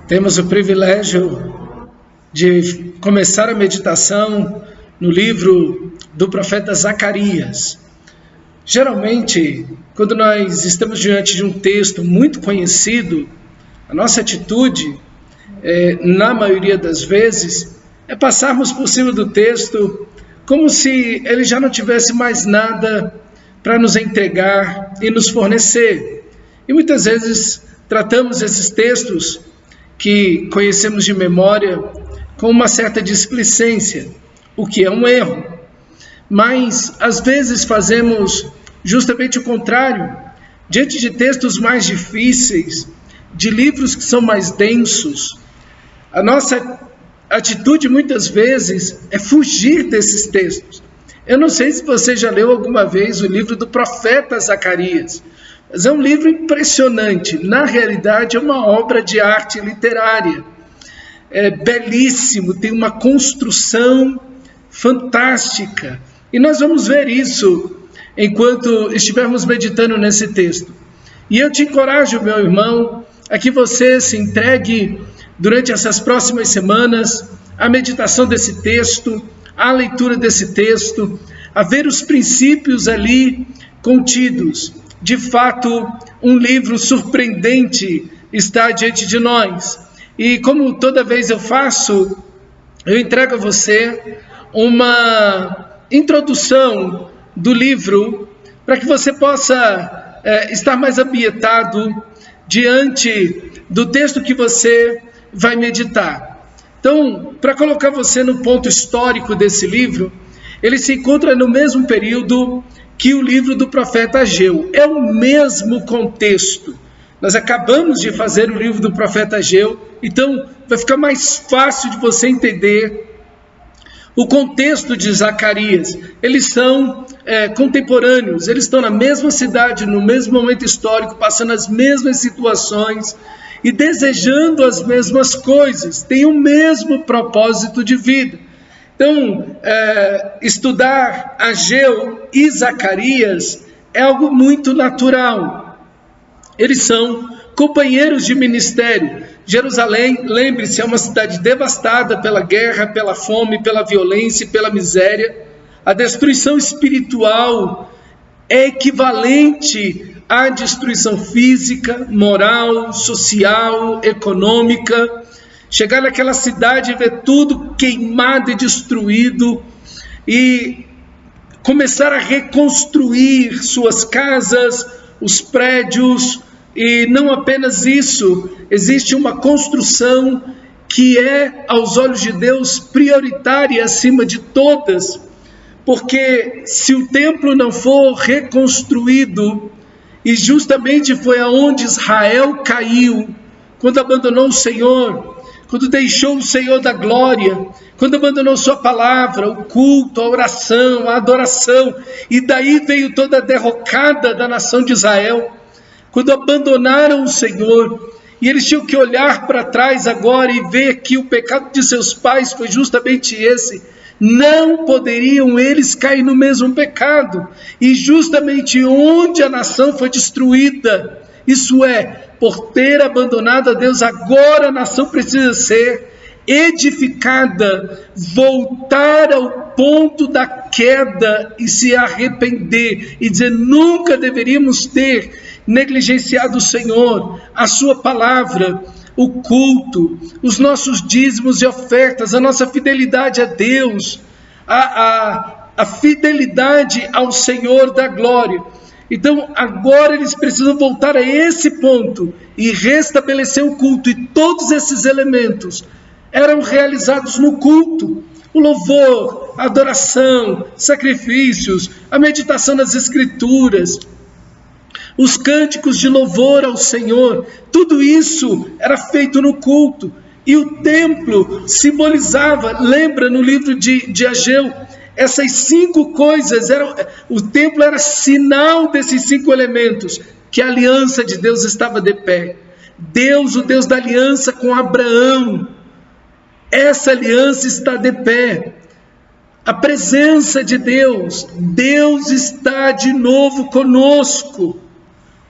Temos o privilégio de começar a meditação no livro do profeta Zacarias. Geralmente, quando nós estamos diante de um texto muito conhecido, a nossa atitude, na maioria das vezes, é passarmos por cima do texto como se ele já não tivesse mais nada para nos entregar e nos fornecer. E muitas vezes tratamos esses textos que conhecemos de memória com uma certa displicência, o que é um erro. Mas às vezes fazemos justamente o contrário. Diante de textos mais difíceis, de livros que são mais densos, a nossa atitude muitas vezes é fugir desses textos. Eu não sei se você já leu alguma vez o livro do profeta Zacarias, mas é um livro impressionante. Na realidade, é uma obra de arte literária. É belíssimo, tem uma construção fantástica. E nós vamos ver isso enquanto estivermos meditando nesse texto. E eu te encorajo, meu irmão, a que você se entregue durante essas próximas semanas à meditação desse texto, à leitura desse texto, a ver os princípios ali contidos. De fato, um livro surpreendente está diante de nós. E como toda vez eu faço, eu entrego a você uma introdução do livro para que você possa estar mais ambientado diante do texto que você vai meditar. Então, para colocar você no ponto histórico desse livro, ele se encontra no mesmo período que o livro do profeta Ageu. É o mesmo contexto. Nós acabamos de fazer o livro do profeta Ageu, então vai ficar mais fácil de você entender o contexto de Zacarias. Eles são contemporâneos, eles estão na mesma cidade, no mesmo momento histórico, passando as mesmas situações e desejando as mesmas coisas, têm o mesmo propósito de vida. Então, estudar Ageu e Zacarias é algo muito natural. Eles são companheiros de ministério. Jerusalém, lembre-se, é uma cidade devastada pela guerra, pela fome, pela violência e pela miséria. A destruição espiritual é equivalente à destruição física, moral, social, econômica. Chegar naquela cidade e ver tudo queimado e destruído e começar a reconstruir suas casas, os prédios, e não apenas isso, existe uma construção que é, aos olhos de Deus, prioritária acima de todas, porque se o templo não for reconstruído, e justamente foi aonde Israel caiu, quando abandonou o Senhor, quando deixou o Senhor da glória, quando abandonou sua palavra, o culto, a oração, a adoração, e daí veio toda a derrocada da nação de Israel, quando abandonaram o Senhor, e eles tinham que olhar para trás agora e ver que o pecado de seus pais foi justamente esse. Não poderiam eles cair no mesmo pecado, e justamente onde a nação foi destruída, isso é, por ter abandonado a Deus, agora a nação precisa ser edificada, voltar ao ponto da queda e se arrepender e dizer: nunca deveríamos ter negligenciado o Senhor, a sua palavra, o culto, os nossos dízimos e ofertas, a nossa fidelidade a Deus, a fidelidade ao Senhor da glória. Então agora eles precisam voltar a esse ponto e restabelecer o culto, e todos esses elementos eram realizados no culto: o louvor, a adoração, sacrifícios, a meditação nas Escrituras, os cânticos de louvor ao Senhor. Tudo isso era feito no culto, e o templo simbolizava, lembra no livro de Ageu, essas 5 coisas, o templo era sinal desses 5 elementos, que a aliança de Deus estava de pé. Deus, o Deus da aliança com Abraão, essa aliança está de pé. A presença de Deus, Deus está de novo conosco.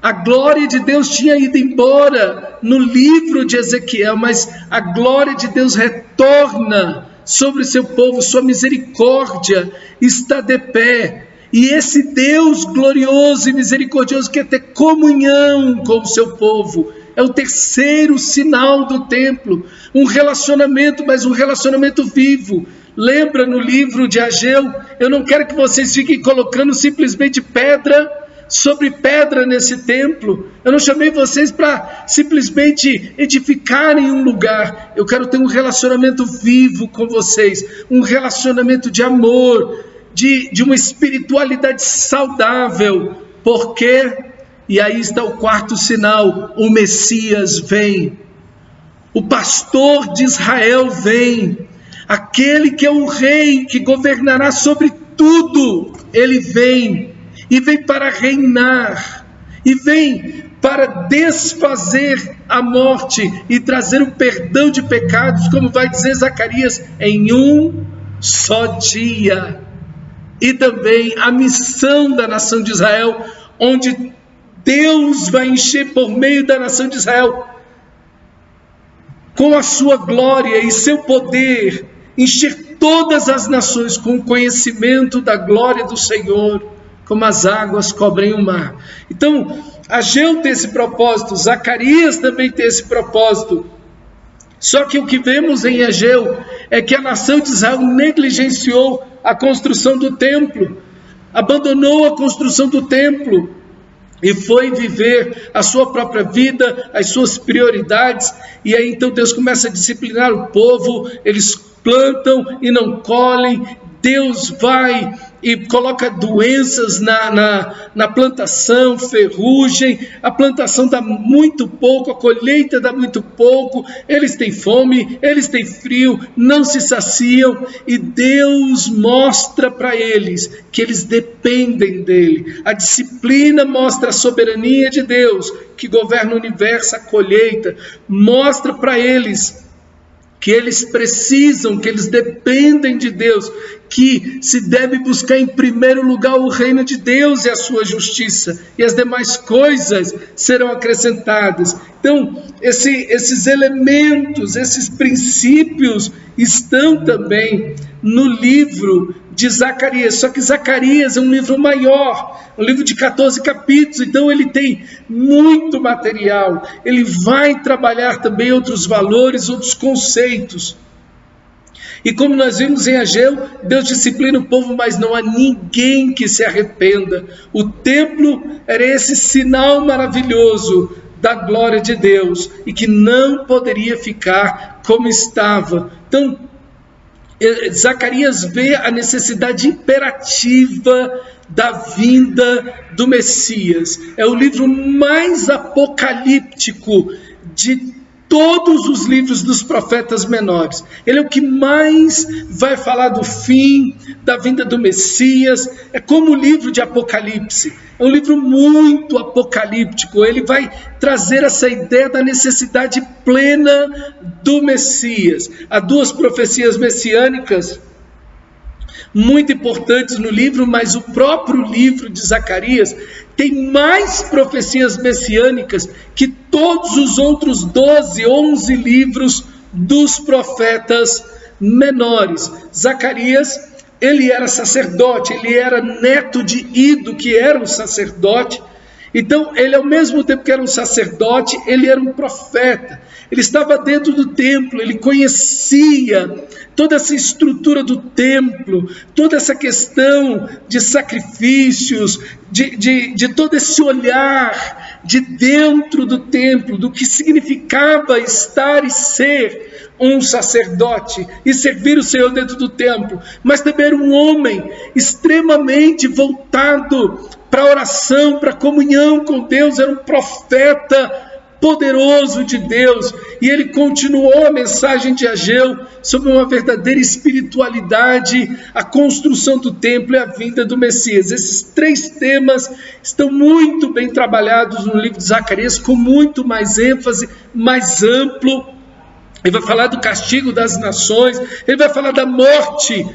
A glória de Deus tinha ido embora no livro de Ezequiel, mas a glória de Deus retorna sobre o seu povo, sua misericórdia está de pé. E esse Deus glorioso e misericordioso quer ter comunhão com o seu povo. É o terceiro sinal do templo, um relacionamento, mas um relacionamento vivo. Lembra no livro de Ageu? Eu não quero que vocês fiquem colocando simplesmente pedra sobre pedra nesse templo. Eu não chamei vocês para simplesmente edificarem um lugar. Eu quero ter um relacionamento vivo com vocês, um relacionamento de amor, de uma espiritualidade saudável. Porque, e aí está o quarto sinal, o Messias vem. O pastor de Israel vem. Aquele que é o rei, que governará sobre tudo, ele vem. E vem para reinar, e vem para desfazer a morte e trazer o perdão de pecados, como vai dizer Zacarias, em um só dia. E também a missão da nação de Israel, onde Deus vai encher por meio da nação de Israel, com a sua glória e seu poder, encher todas as nações com o conhecimento da glória do Senhor, como as águas cobrem o mar. Então, Ageu tem esse propósito, Zacarias também tem esse propósito. Só que o que vemos em Ageu é que a nação de Israel negligenciou a construção do templo, abandonou a construção do templo e foi viver a sua própria vida, as suas prioridades. E aí então Deus começa a disciplinar o povo, eles plantam e não colhem. Deus vai e coloca doenças na plantação, ferrugem, a plantação dá muito pouco, a colheita dá muito pouco, eles têm fome, eles têm frio, não se saciam, e Deus mostra para eles que eles dependem dele. A disciplina mostra a soberania de Deus, que governa o universo, a colheita, mostra para eles que eles precisam, que eles dependem de Deus, que se deve buscar em primeiro lugar o reino de Deus e a sua justiça, e as demais coisas serão acrescentadas. Então, esses elementos, esses princípios estão também no livro de Zacarias, só que Zacarias é um livro maior, um livro de 14 capítulos, então ele tem muito material, ele vai trabalhar também outros valores, outros conceitos. E como nós vimos em Ageu, Deus disciplina o povo, mas não há ninguém que se arrependa. O templo era esse sinal maravilhoso da glória de Deus, e que não poderia ficar como estava. Então, Zacarias vê a necessidade imperativa da vinda do Messias. É o livro mais apocalíptico de todos os livros dos profetas menores. Ele é o que mais vai falar do fim, da vinda do Messias. É como o livro de Apocalipse. É um livro muito apocalíptico. Ele vai trazer essa ideia da necessidade plena do Messias. Há duas profecias messiânicas muito importantes no livro, mas o próprio livro de Zacarias tem mais profecias messiânicas que todos os outros 12, 11 livros dos profetas menores. Zacarias, ele era sacerdote, ele era neto de Ido, que era um sacerdote. Então, ele ao mesmo tempo que era um sacerdote, ele era um profeta. Ele estava dentro do templo, ele conhecia toda essa estrutura do templo, toda essa questão de sacrifícios, de todo esse olhar de dentro do templo, do que significava estar e ser um sacerdote e servir o Senhor dentro do templo. Mas também era um homem extremamente voltado para a oração, para a comunhão com Deus, era um profeta poderoso de Deus, e ele continuou a mensagem de Ageu sobre uma verdadeira espiritualidade, a construção do templo e a vinda do Messias. Esses três temas estão muito bem trabalhados no livro de Zacarias, com muito mais ênfase, mais amplo. Ele vai falar do castigo das nações, ele vai falar da morte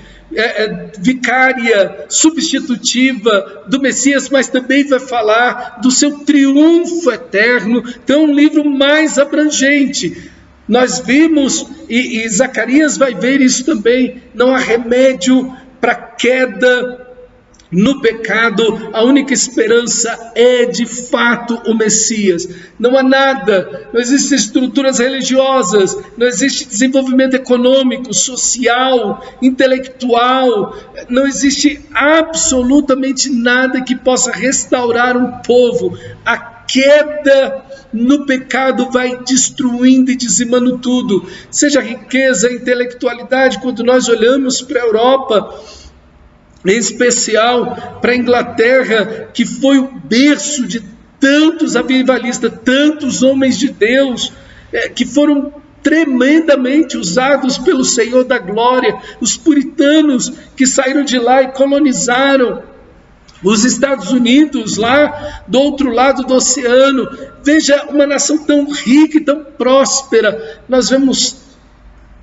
vicária, substitutiva do Messias, mas também vai falar do seu triunfo eterno. Então é um livro mais abrangente. Nós vimos, e Zacarias vai ver isso também, não há remédio para queda no pecado, a única esperança é de fato o Messias. Não há nada, não existem estruturas religiosas, não existe desenvolvimento econômico, social, intelectual, não existe absolutamente nada que possa restaurar um povo. A queda no pecado vai destruindo e dizimando tudo, seja riqueza, intelectualidade. Quando nós olhamos para a Europa, em especial para a Inglaterra, que foi o berço de tantos avivalistas, tantos homens de Deus, que foram tremendamente usados pelo Senhor da glória, os puritanos que saíram de lá e colonizaram os Estados Unidos, lá do outro lado do oceano. Veja, uma nação tão rica e tão próspera. Nós vemos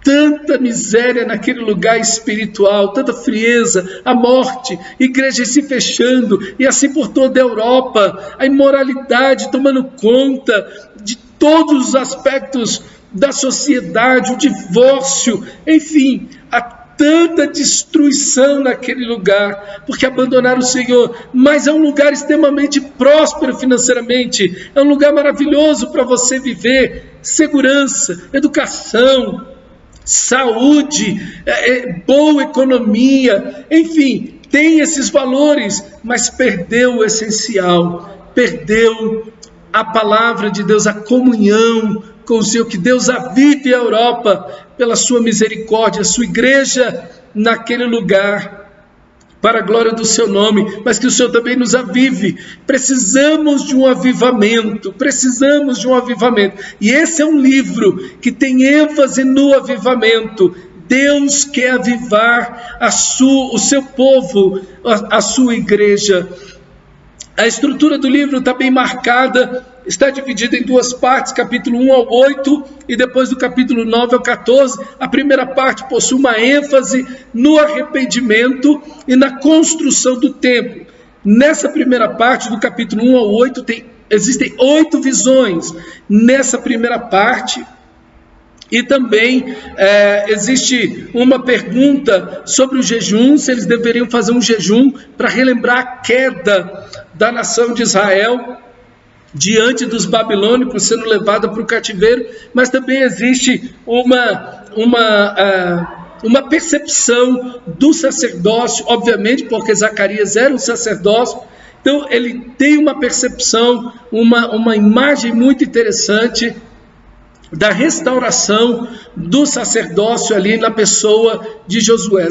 tanta miséria naquele lugar espiritual, tanta frieza, a morte, igrejas se fechando, e assim por toda a Europa, a imoralidade tomando conta de todos os aspectos da sociedade, o divórcio, enfim, há tanta destruição naquele lugar, porque abandonaram o Senhor. Mas é um lugar extremamente próspero financeiramente, é um lugar maravilhoso para você viver, segurança, educação, saúde, boa economia, enfim, tem esses valores, mas perdeu o essencial, perdeu a palavra de Deus, a comunhão com o Senhor. Que Deus avive a Europa pela sua misericórdia, a sua igreja naquele lugar, para a glória do seu nome, mas que o Senhor também nos avive. Precisamos de um avivamento, e esse é um livro que tem ênfase no avivamento. Deus quer avivar o seu povo, a sua igreja. A estrutura do livro está bem marcada, está dividida em duas partes, capítulo 1 ao 8, e depois do capítulo 9 ao 14. A primeira parte possui uma ênfase no arrependimento e na construção do templo. Nessa primeira parte, do capítulo 1 ao 8, existem 8 visões nessa primeira parte. E também existe uma pergunta sobre o jejum, se eles deveriam fazer um jejum para relembrar a queda da nação de Israel diante dos babilônicos sendo levada para o cativeiro. Mas também existe uma percepção do sacerdócio, obviamente, porque Zacarias era um sacerdócio. Então ele tem uma percepção, uma imagem muito interessante da restauração do sacerdócio ali na pessoa de Josué.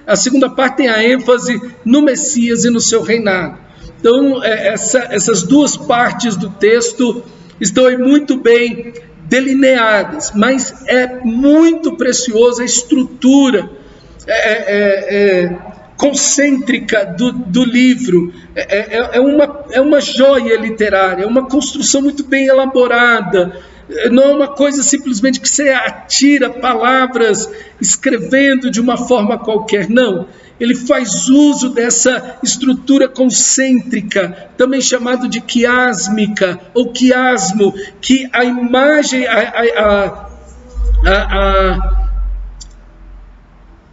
A segunda parte tem a ênfase no Messias e no seu reinado. Então essas duas partes do texto estão aí muito bem delineadas, mas é muito preciosa a estrutura concêntrica do livro. É uma joia literária, é uma construção muito bem elaborada. Não é uma coisa simplesmente que você atira palavras escrevendo de uma forma qualquer, não. Ele faz uso dessa estrutura concêntrica, também chamado de quiásmica ou quiasmo, que a imagem,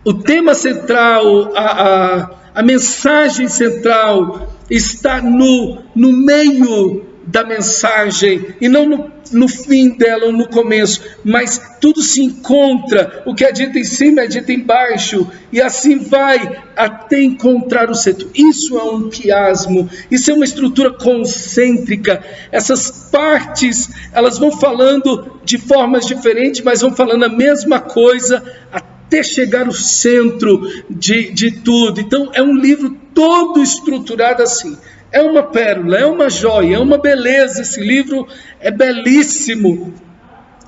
o tema central, a mensagem central está no meio da mensagem e não no fim dela ou no começo, mas tudo se encontra. O que é dito em cima é dito embaixo, e assim vai até encontrar o centro. Isso é um quiasmo, isso é uma estrutura concêntrica. Essas partes, elas vão falando de formas diferentes, mas vão falando a mesma coisa até chegar ao centro de tudo. Então é um livro todo estruturado assim. É uma pérola, é uma joia, é uma beleza. Esse livro é belíssimo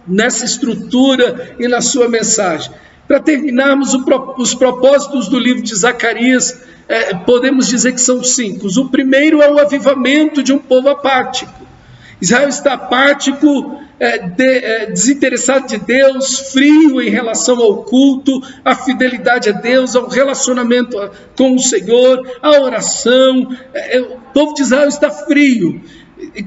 nessa estrutura e na sua mensagem. Para terminarmos os propósitos do livro de Zacarias, podemos dizer que são 5. O primeiro é o avivamento de um povo apático. Israel está apático, desinteressado de Deus, frio em relação ao culto, à fidelidade a Deus, ao relacionamento com o Senhor, à oração. O povo de Israel está frio,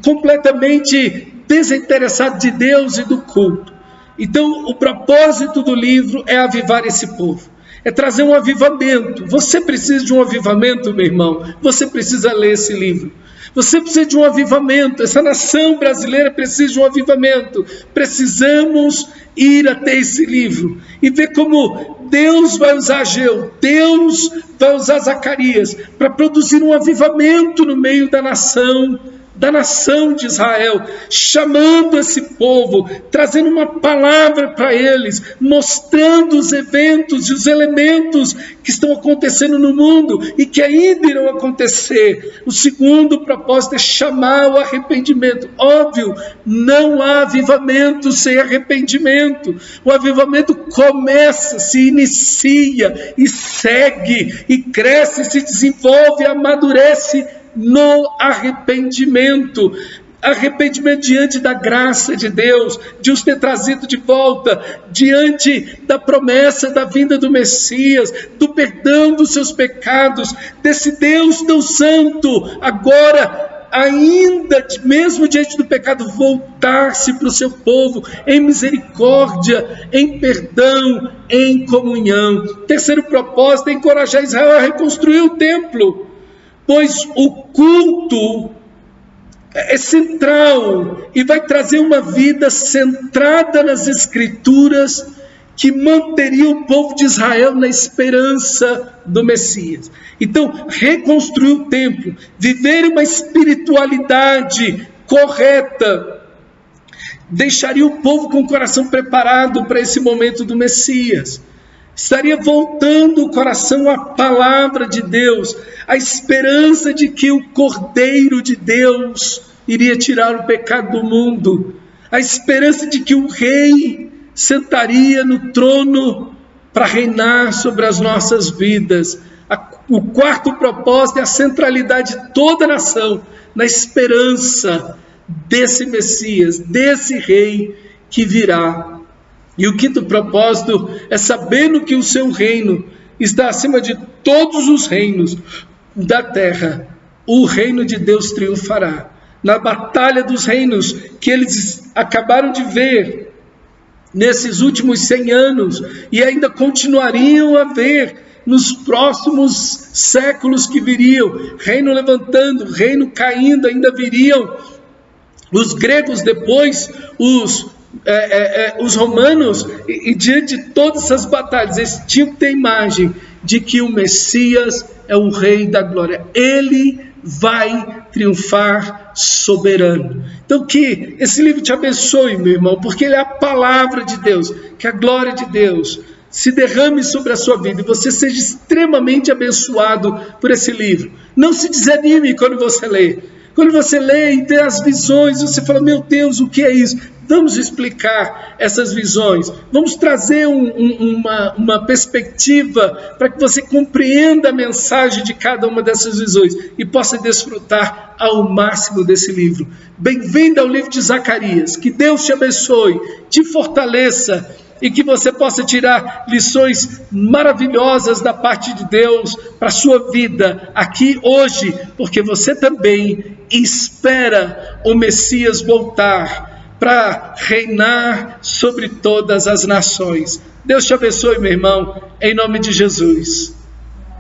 completamente desinteressado de Deus e do culto. Então, o propósito do livro é avivar esse povo, é trazer um avivamento. Você precisa de um avivamento, meu irmão? Você precisa ler esse livro. Você precisa de um avivamento. Essa nação brasileira precisa de um avivamento. Precisamos ir até esse livro e ver como Deus vai usar Ageu, Deus vai usar Zacarias para produzir um avivamento no meio da nação de Israel, chamando esse povo, trazendo uma palavra para eles, mostrando os eventos e os elementos que estão acontecendo no mundo e que ainda irão acontecer. O segundo propósito é chamar o arrependimento. Óbvio, não há avivamento sem arrependimento. O avivamento começa, se inicia e segue e cresce, se desenvolve, amadurece no arrependimento. Arrependimento diante da graça de Deus, de os ter trazido de volta, diante da promessa da vinda do Messias, do perdão dos seus pecados, desse Deus tão santo, agora ainda, mesmo diante do pecado, voltar-se para o seu povo em misericórdia, em perdão, em comunhão. Terceiro propósito é encorajar Israel a reconstruir o templo, pois o culto é central e vai trazer uma vida centrada nas Escrituras que manteria o povo de Israel na esperança do Messias. Então, reconstruir o templo, viver uma espiritualidade correta, deixaria o povo com o coração preparado para esse momento do Messias. Estaria voltando o coração à palavra de Deus, à esperança de que o Cordeiro de Deus iria tirar o pecado do mundo, a esperança de que o Rei sentaria no trono para reinar sobre as nossas vidas. O quarto propósito é a centralidade de toda a nação na esperança desse Messias, desse Rei que virá. E o quinto propósito é sabendo que o seu reino está acima de todos os reinos da terra. O reino de Deus triunfará. Na batalha dos reinos que eles acabaram de ver nesses últimos 100 anos e ainda continuariam a ver nos próximos séculos que viriam, reino levantando, reino caindo, ainda viriam os gregos depois, os romanos, e diante de todas essas batalhas, eles tinham que ter a imagem de que o Messias é o Rei da Glória. Ele vai triunfar soberano. Então que esse livro te abençoe, meu irmão, porque ele é a palavra de Deus, que a glória de Deus se derrame sobre a sua vida e você seja extremamente abençoado por esse livro. Não se desanime quando você lê. Quando você lê e tem as visões, você fala, meu Deus, o que é isso? Vamos explicar essas visões. Vamos trazer uma perspectiva para que você compreenda a mensagem de cada uma dessas visões e possa desfrutar ao máximo desse livro. Bem-vindo ao livro de Zacarias. Que Deus te abençoe, te fortaleça e que você possa tirar lições maravilhosas da parte de Deus para a sua vida aqui hoje, porque você também espera o Messias voltar para reinar sobre todas as nações. Deus te abençoe, meu irmão, em nome de Jesus.